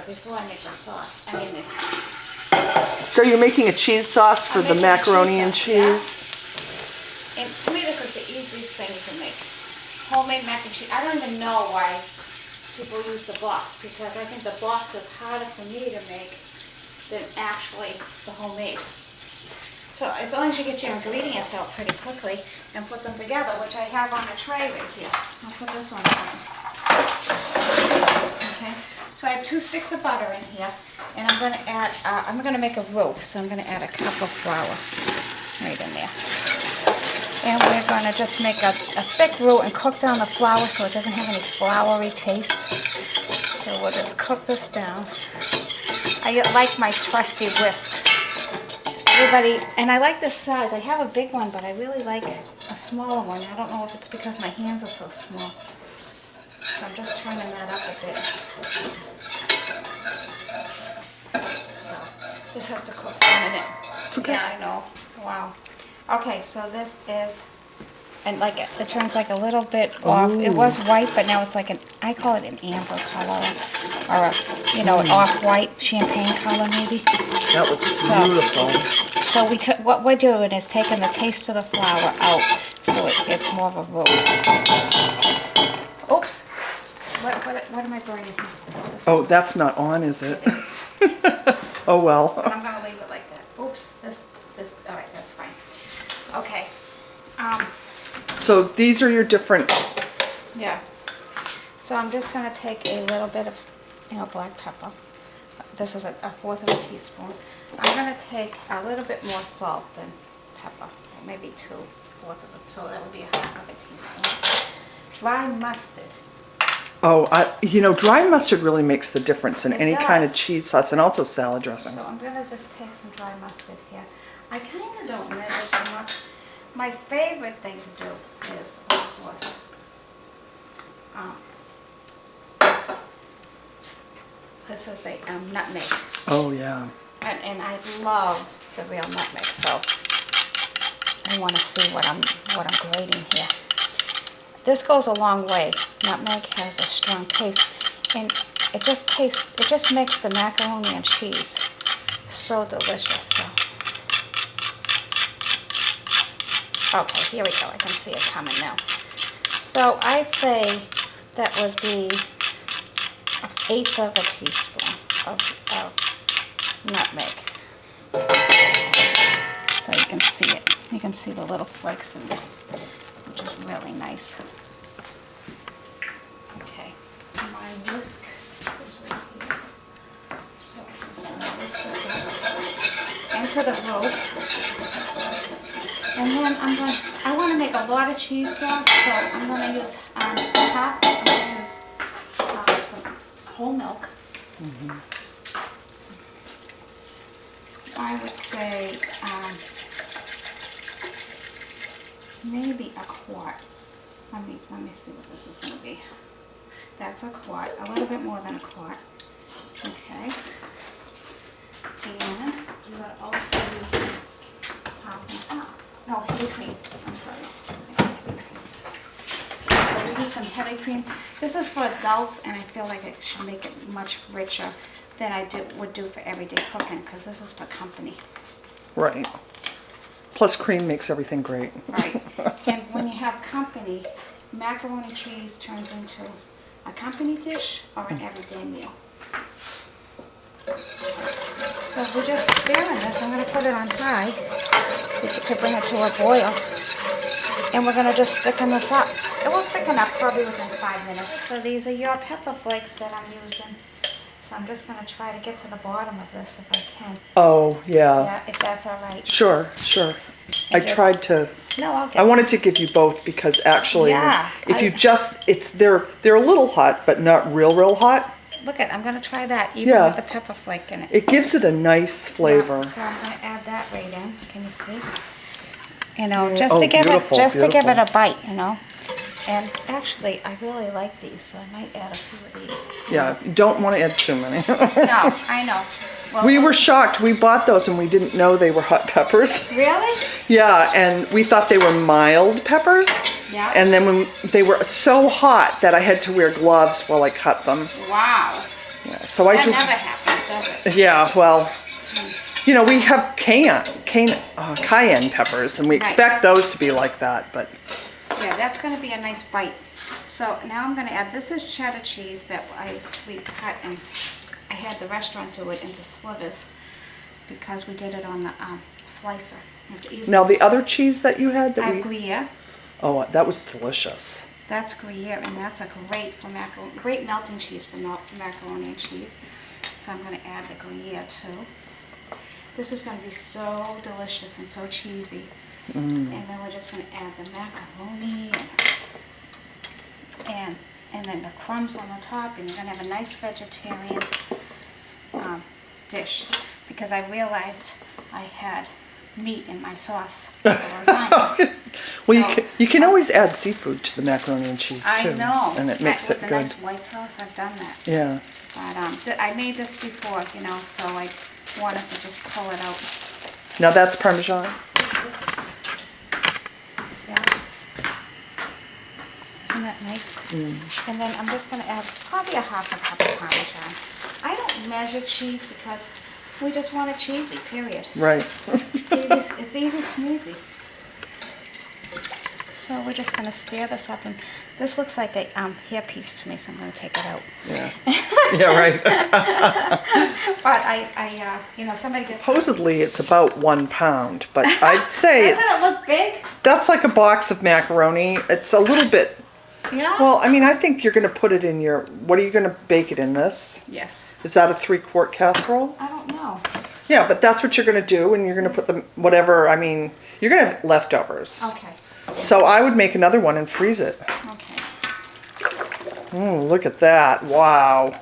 before I make the sauce. I mean, So you're making a cheese sauce for the macaroni and cheese? yeah. And to me, this is the easiest thing you can make. Homemade mac and cheese. I don't even know why people use the box, because I think the box is harder for me to make than actually the homemade. So as long as you get your ingredients out pretty quickly and put them together, which I have on a tray right here. I'll put this on the tray. Okay. So I have 2 sticks of butter in here, and I'm going to add, I'm going to make a roux, so I'm going to add a cup of flour right in there. And we're going to just make a thick roux and cook down the flour so it doesn't have any floury taste. So we'll just cook this down. I like my trusty whisk. Everybody, and I like this size. I have a big one, but I really like a smaller one. I don't know if it's because my hands are so small. So I'm just turning that up a bit. So this has to cook for a minute. Okay. Yeah, I know. Wow. Okay, so this is, and like it turns like a little bit off. It was white, but now it's like I call it an amber color, or a, an off-white champagne color maybe. That looks beautiful. So what we're doing is taking the taste of the flour out, so it gets more of a roux. Oops. What am I burning here? Oh, that's not on, is it? Oh well. But I'm gonna leave it like that. Oops. This. All right, that's fine. Okay. So these are your different. Yeah. So I'm just gonna take a little bit of, black pepper. This is a 1/4 of a teaspoon. I'm gonna take a little bit more salt than pepper, maybe 2/4 of it. So that would be a 1/2 of a teaspoon. Dry mustard. Oh, dry mustard really makes the difference in any kind of cheese sauce, and also salad dressings. So I'm gonna just take some dry mustard here. I kind of don't measure so much. My favorite thing to do is, of course, this is a nutmeg. Oh yeah. And I love the real nutmeg, so I want to see what I'm grating here. This goes a long way. Nutmeg has a strong taste, and it just makes the macaroni and cheese so delicious. So, okay, here we go. I can see it coming now. So I'd say that would be 1/8 of a teaspoon of nutmeg. So you can see it. You can see the little flakes in there, which is really nice. Okay, my whisk is right here. So I'm just going to whisk this into the roux. And then I want to make a lot of cheese sauce, so I'm going to use I'm going to use some whole milk. Mm-hmm. I would say maybe a quart. Let me see what this is going to be. That's a quart, a little bit more than a quart. Okay. And you're going to also use heavy cream. I'm sorry. Heavy cream. So we use some heavy cream. This is for adults, and I feel like it should make it much richer than I would do for everyday cooking, because this is for company. Right. Plus cream makes everything great. Right. And when you have company, macaroni cheese turns into a company dish or an everyday meal. So we're just stirring this. I'm going to put it on high to bring it to a boil. And we're going to just thicken this up. It will thicken up probably within 5 minutes. So these are your pepper flakes that I'm using. So I'm just going to try to get to the bottom of this if I can. Oh, yeah. Yeah, if that's all right. Sure. I tried to. No, I'll get I wanted to give you both because actually, yeah, they're a little hot, but not real hot. Look I'm going to try that even with the pepper flake in it. It gives it a nice flavor. Yeah, so I'm going to add that right in. Can you see? Just to give it a bite, And actually, I really like these, so I might add a few of these. Yeah, you don't want to add too many. No, I know. Well, we were shocked. We bought those and we didn't know they were hot peppers. Really? Yeah, and we thought they were mild peppers. Yeah. And then when they were so hot that I had to wear gloves while I cut them. Wow. Yeah, so I That do. never happens, does it? Yeah, well, you know, we have cayenne peppers, and we Right. expect those to be like that, but Yeah, that's gonna be a nice bite. So now I'm gonna add, this is cheddar cheese that we cut, and I had the restaurant do it into slivers because we did it on the slicer. It's easy. now the other cheese that you had I that have we, Gruyere. oh, that was delicious. That's Gruyere, and that's a great melting cheese for macaroni and cheese. So I'm gonna add the Gruyere too. This is gonna be so delicious and so cheesy. And then we're just gonna add the macaroni and then the crumbs on the top, and you're gonna have a nice vegetarian dish, because I realized I had meat in my sauce for the lasagna. Well, So, you can always add seafood to the macaroni and cheese I too. know. And it makes it With the good. nice white sauce, I've done that. Yeah. But I made this before, you know, so I wanted to just pull it out. Now that's Parmesan. Yeah. Isn't that nice? And then I'm just going to add probably a half a cup of Parmesan. I don't measure cheese because we just want it cheesy, period. Right. It's easy sneezy. So we're just going to stir this up, and this looks like a hairpiece to me, so I'm going to take it out. Yeah. Yeah, right. But I you know, somebody gets... Supposedly it's about 1 pound, but I'd say Doesn't it look big? that's like a box of macaroni. It's a little bit, Yeah? well, I mean, I think you're going to put it in your, what are you going to bake it in this? Yes. Is that a 3-quart casserole? I don't know. Yeah, but that's what you're going to do, and you're going to put them, whatever, I mean, you're going to have leftovers. Okay. So I would make another one and freeze it. Okay. Look at that. Wow.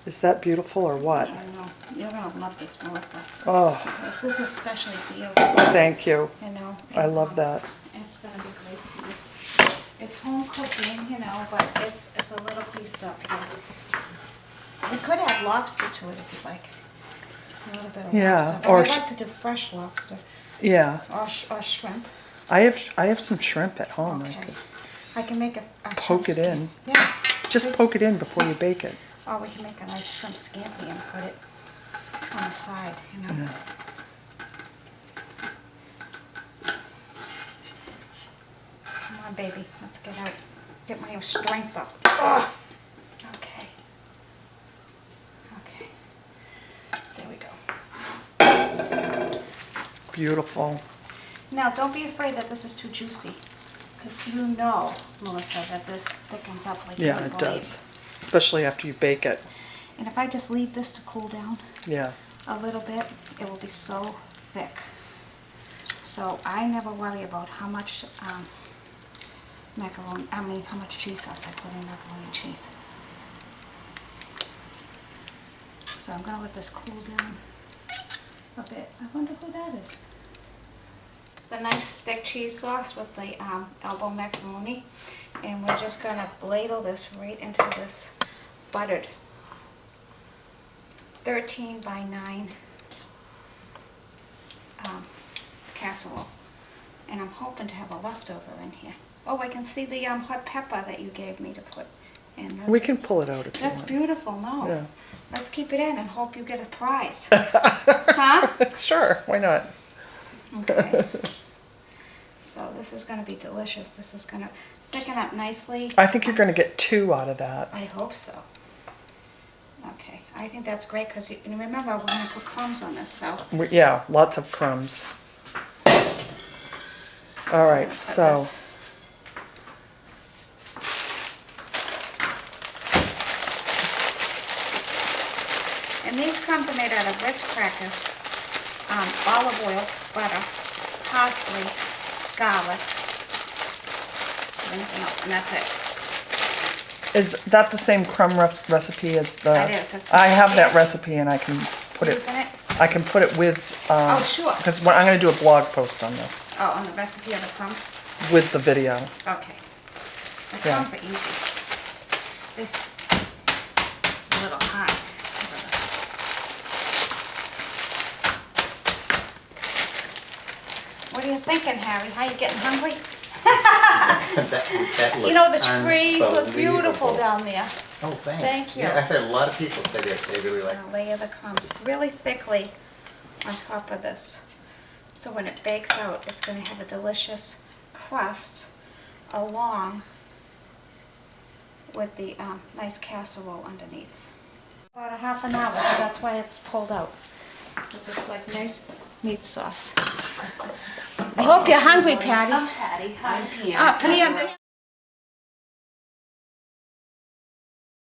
Is that beautiful or what? I don't know. You're going to love this, Melissa. Oh, Because this is especially for you. thank you. You know. I love that. It's going to be great for you. It's home cooking, you know, but it's a little beefed up here. We could add lobster to it if you like. A little bit of Yeah, lobster. or But I like to do fresh lobster Yeah. or shrimp. I have some shrimp at home. I Okay. could I can make a poke shrimp it scampi. in. Yeah. Just poke it in before you bake it. Or we can make a nice shrimp scampi and put it on the side, you know. Yeah. Come on, baby. Let's get out. Get my strength up. Oh. Okay. Okay. There we go. Beautiful. Now, don't be afraid that this is too juicy, because you know, Melissa, that this thickens up like Yeah, you it would believe. does. Especially after you bake it. And if I just leave this to cool down Yeah. a little bit, it will be so thick. So I never worry about how much how much cheese sauce I put in macaroni and cheese. So I'm gonna let this cool down a bit. I wonder who that is. The nice thick cheese sauce with the elbow macaroni, and we're just gonna ladle this right into this buttered 13 by 9 casserole. And I'm hoping to have a leftover in here. Oh, I can see the hot pepper that you gave me to put in. We can pull it out if you That's want. beautiful. No. Yeah. Let's keep it in and hope you get a prize. Huh? Sure, why not? Okay. So this is going to be delicious. This is going to thicken up nicely. I think you're going to get 2 out of that. I hope so. Okay. I think that's great because remember we're going to put crumbs on this. So Yeah, lots of crumbs. All right, Let's put so this- And these crumbs are made out of Ritz crackers, olive oil, butter, parsley, garlic, and that's it. is that the same crumb recipe as the? It is, that's I have that yeah. recipe and I can put it. Using it? I can put it with. Oh, sure. Because I'm going to do a blog post on this Oh, on the recipe of the crumbs? with the video. Okay. The Yeah. crumbs are easy. This a little hot. What are you thinking, Harry? How you getting hungry? That You know, the looks trees look beautiful unbelievable. down there. Oh, thanks. Thank you. Yeah, I've had a lot of people say they really like. I'll layer the crumbs really thickly on top of this. So when it bakes out, it's going to have a delicious crust along with the nice casserole underneath. About a half an hour, so that's why it's pulled out. With this like nice meat sauce. I hope you're hungry, Patty. I'm Patty. Hi, Pam. Pam.